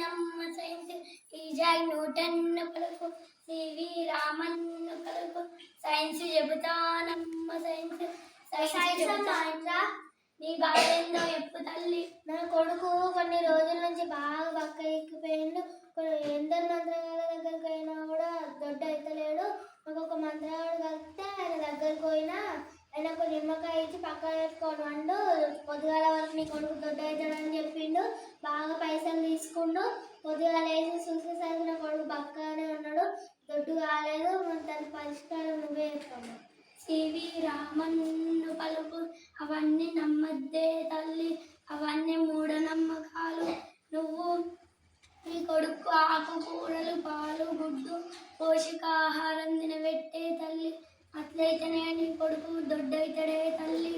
నమ్మ science ఈజాగ్ Newton పలుకు CV Raman పలుకు సైన్స్ చెబుతానమ్మ సైన్స్ నీ బాధ ఏందో ఎప్పు తల్లి. నా కొడుకు కొన్ని రోజుల నుంచి బాగా పక్క ఎక్కిపోయిండు. ఎందరు మంత్రగాళ్ళ దగ్గరికి అయినా కూడా దొడ్డ అవుతలేడు. నాకు ఒక మంత్రగాడు కలిస్తే ఆయన దగ్గరికి పోయినా ఆయనకు నిమ్మకాయ ఇచ్చి పక్కన పెట్టుకోడు అండు. పొద్దుగాల వరకు నీ కొడుకు దొడ్డ అవుతాడని చెప్పిండు. బాగా పైసలు తీసుకుండు. పొద్దుగాల వేసి చూసేసరికి నా కొడుకు పక్కనే ఉన్నాడు. దొడ్డు కాలేదు. దాని పరిష్కారం నువ్వే చెప్పాము. సివి రామన్ను పలుకు అవన్నీ నమ్మద్దే తల్లి, అవన్నీ మూఢనమ్మకాలు. నువ్వు నీ కొడుకు ఆకుకూరలు పాలు గుడ్డు పోషకాహారం తినబెట్టే తల్లి. అట్లయితేనే నీ కొడుకు దొడ్డైతడే తల్లి.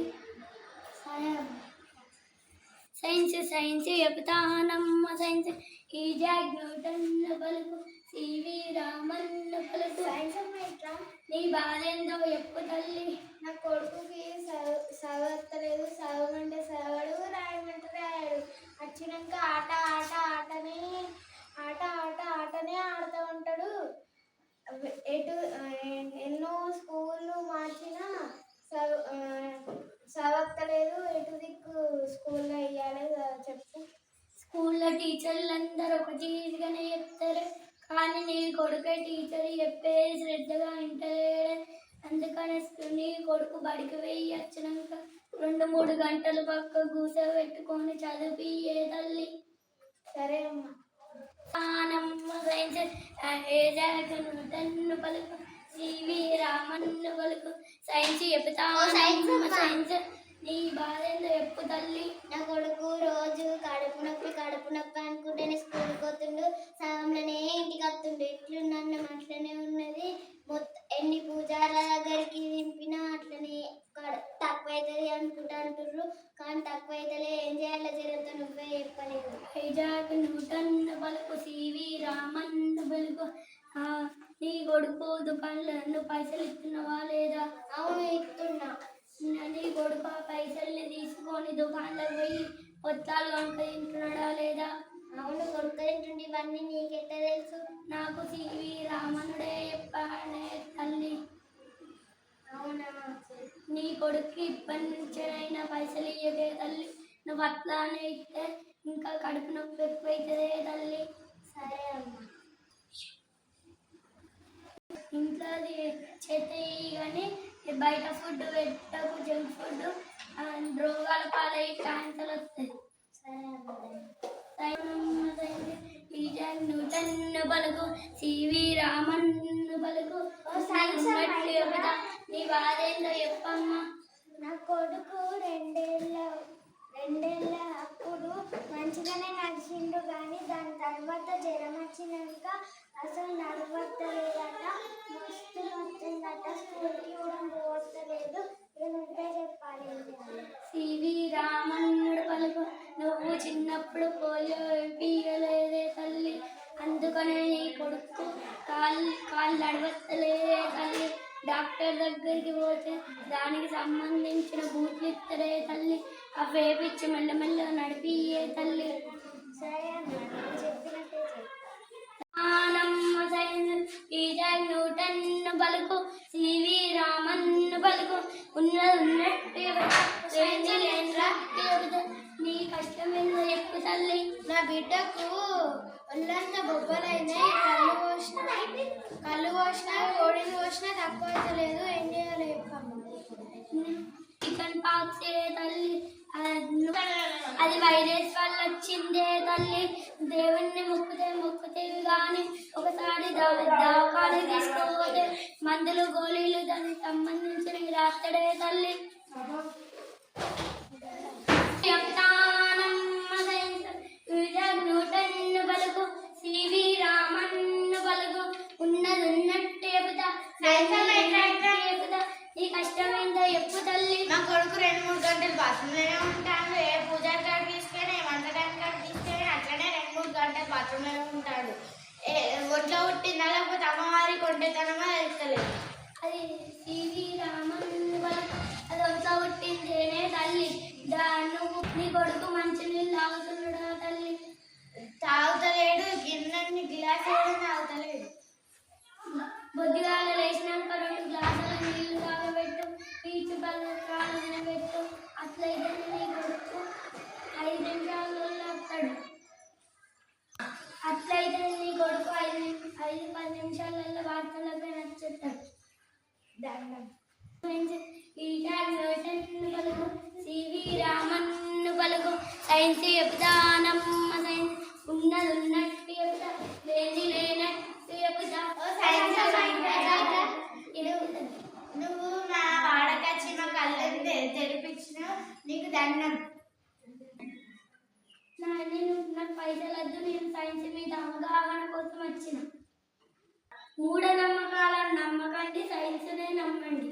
సైన్స్ సైన్స్ చెబుతానమ్మ సైన్స్ ఈజాగ్ న్యూటన్ పలుకు సివి రామన్ పలుకు నీ బాధేందో ఎప్పు తల్లి. నా కొడుకుకి చదవలేదు. చదవమంటే చదవడు, రాయమంటే రాయడు. వచ్చినాక ఆటనే ఆడుతూ ఉంటాడు. ఎటు ఎన్నో స్కూళ్ళు మార్చినా చదవలేదు. ఎటు దిక్కు స్కూల్లో వేయాలి చెప్పు. స్కూల్లో టీచర్లు అందరూ ఒక తీరుగానే చెప్తారు, కానీ నీ కొడుకే టీచర్ చెప్పే శ్రద్ధగా వింటలేడే. అందుకని నీ కొడుకు బడికి వెయ్యి వచ్చినాక 2-3 గంటలు పక్క కూర్చోబెట్టుకొని చదివియే తల్లి. సరే అమ్మ. సైన్స్ ఈజాగ్ న్యూటన్ పలుకు సివి రామన్ పలుకు సైన్స్ చెబుతానమ్మ సైన్స్ నీ బాధేందో ఎప్పు తల్లి. నా కొడుకు రోజు కడుపు నొప్పి అనుకుంటేనే స్కూల్కి పోతుండు. సగంలోనే ఇంటికి వస్తుండు. ఎట్లున్న అట్లనే ఉన్నది. ఎన్ని పూజార్ల దగ్గరికి దింపినా అట్లనే తక్కువ అవుతుంది అనుకుంటా అంటుర్రు. కానీ తక్కువ అవుతలే. ఏం చేయాలో జరుగుతా నువ్వే చెప్పలేదు. ఈజాగ్ న్యూటన్ పలుకు సివి రామన్ పలుకు నీ కొడుకు దుకాణంలో పైసలు ఇస్తున్నావా లేదా? అవును, ఇస్తున్నా. నీ కొడుకు ఆ పైసల్ని తీసుకొని దుకాణంలో పోయి పొత్తాలు కనుక తింటున్నాడా లేదా? అవును, కొడుకు తింటుండే. ఇవన్నీ నీకెట్లా తెలుసు? నాకు సివి రామనుడే చెప్పానే తల్లి. అవునా? నీ కొడుక్కి ఇప్పటి నుంచేనైనా పైసలు ఇయ్యకే తల్లి. నువ్వు అట్లానే ఇస్తే ఇంకా కడుపు నొప్పి ఎక్కువైతుందే తల్లి. సరే అమ్మ. ఇంట్లో చేతి కానీ బయట ఫుడ్ పెట్టకు, జంక్ ఫుడ్. రోగాల పాలయ్యి క్యాన్సర్ వస్తాయి. ఈజాగ్ న్యూటన్ పలుకు సివి రామన్ పలుకు నీ బాధేందో చెప్పమ్మా. నా కొడుకు రెండేళ్ళ అప్పుడు మంచిగానే నడిచిండు, కానీ దాని తర్వాత జ్వరం వచ్చినాక అసలు నడవట్టలేదట. మస్తు వచ్చిందట. స్కూల్కి కూడా పోవట్లేదు. నువ్వే చెప్పాలి. సివి రామన్నుడు పలుకు నువ్వు చిన్నప్పుడు పోలియో వేయలేదే తల్లి. అందుకనే నీ కొడుకు కాళ్ళు నడవత్తలేదే తల్లి. డాక్టర్ దగ్గరికి పోతే దానికి సంబంధించిన బూట్లు ఇస్తారే తల్లి. అవి వేపించి మెల్లమెల్లగా నడిపియే తల్లి. సరే అన్న, చెప్పినట్టే సైన్స్ ఈజాగ్ న్యూటన్ పలుకు సివి రామన్ పలుకు ఉన్నట్టు నీ కష్టం ఏందో చెప్పు తల్లి. నా బిడ్డకు ఒళ్ళంతా బొబ్బలైనాయి. కళ్ళు పోసినా కోడిని పోసినా తక్కువ అవుతలేదు. ఏం చేయాలి చెప్పమ్మా. చికెన్ పాక్స్ తల్లి. అది వైరస్ వల్ల వచ్చిందే తల్లి. దేవుణ్ణి మొక్కుతేవి కానీ ఒకసారి దవాఖాన తీసుకోపోతే మందులు గోళీలు దానికి సంబంధించినవి రాస్తాడే తల్లి. ఈజాగ్ న్యూటన్ పలుకు సివి రామన్ పలుకు ఉన్నట్టు చెబుతా. నీ కష్టమైందో ఎప్పు తల్లి. నా కొడుకు 2-3 గంటలు బాత్రూంలోనే ఉంటాడు. ఏ పూజారి కాడికి తీసుకొని ఏ మంత్రగారి కాడికి తీసుకొని అట్లనే 2-3 గంటలు బాత్రూంలోనే ఉంటాడు. ఒంట్లో పుట్టిందా లేకపోతే అమ్మవారి కొంటేతనమా తెలుస్తలేదు. అది సివి రామన్ పలుకు అది ఒంట్లో పుట్టిందేనే తల్లి. నువ్వు నీ కొడుకు మంచి నీళ్ళు తాగుతున్నాడా తల్లి? తాగుతలేడు. పొద్దుగాల లేచినాక 2 గ్లాసుల నీళ్లు తాగబెట్టు, పీచు పళ్ళకాలు తినబెట్టు, అట్లయితే నీ కొడుకు 5 నిమిషాలలో వస్తాడు. అట్లయితే నీ కొడుకు 5-10 నిమిషాలలో వార్తలకు నచ్చుతాడు. పలుకు సివి రామన్ను పలుకు సైన్స్ చెప్తానమ్మ సైన్స్ ఉన్నట్టు చెప్తా లేని లేనట్టు చెప్తా. నువ్వు నా వాడకొచ్చి మా కళ్ళని తెరిపించిన నీకు దండం. నాకు పైసలు వద్దు, నేను సైన్స్ మీద అవగాహన కోసం వచ్చిన. మూఢనమ్మకాలను నమ్మకండి, సైన్స్నే నమ్మండి.